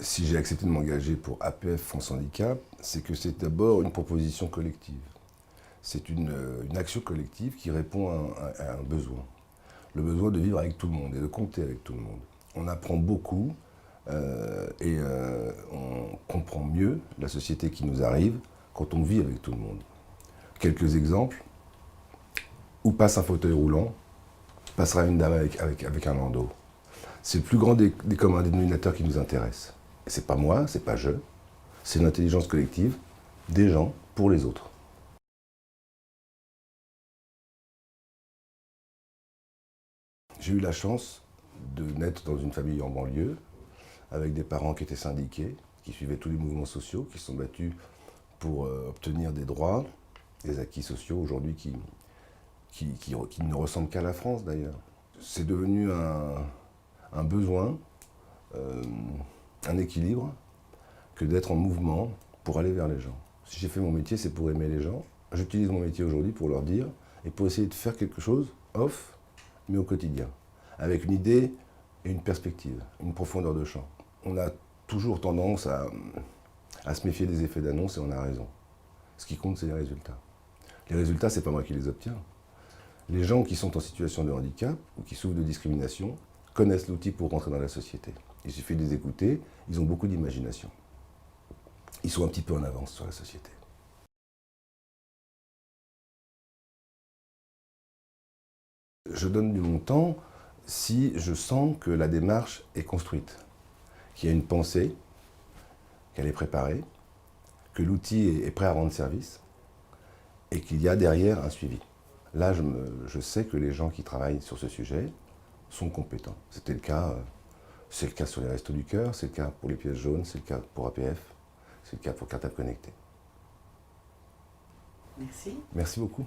Si j'ai accepté de m'engager pour APF France Handicap, c'est que c'est d'abord une proposition collective. C'est une action collective qui répond à un besoin. Le besoin de vivre avec tout le monde et de compter avec tout le monde. On apprend beaucoup on comprend mieux la société qui nous arrive quand on vit avec tout le monde. Quelques exemples. Où passe un fauteuil roulant, passera une dame avec un landau. C'est le plus grand des communs dénominateurs qui nous intéresse. Et c'est pas moi, c'est pas je, c'est l'intelligence collective des gens pour les autres. J'ai eu la chance de naître dans une famille en banlieue, avec des parents qui étaient syndiqués, qui suivaient tous les mouvements sociaux, qui se sont battus pour obtenir des droits, des acquis sociaux aujourd'hui qui ne ressemblent qu'à la France d'ailleurs. C'est devenu un besoin, un équilibre, que d'être en mouvement pour aller vers les gens. Si j'ai fait mon métier, c'est pour aimer les gens. J'utilise mon métier aujourd'hui pour leur dire et pour essayer de faire quelque chose off, mais au quotidien, avec une idée et une perspective, une profondeur de champ. On a toujours tendance à se méfier des effets d'annonce et on a raison. Ce qui compte, c'est les résultats. Les résultats, c'est pas moi qui les obtiens. Les gens qui sont en situation de handicap ou qui souffrent de discrimination connaissent l'outil pour rentrer dans la société. Il suffit de les écouter, ils ont beaucoup d'imagination. Ils sont un petit peu en avance sur la société. Je donne du mon temps si je sens que la démarche est construite, qu'il y a une pensée, qu'elle est préparée, que l'outil est prêt à rendre service et qu'il y a derrière un suivi. Là, je sais que les gens qui travaillent sur ce sujet sont compétents. C'était le cas, c'est le cas sur les Restos du Cœur, c'est le cas pour les pièces jaunes, c'est le cas pour APF, c'est le cas pour Cartable Connecté. Merci. Merci beaucoup.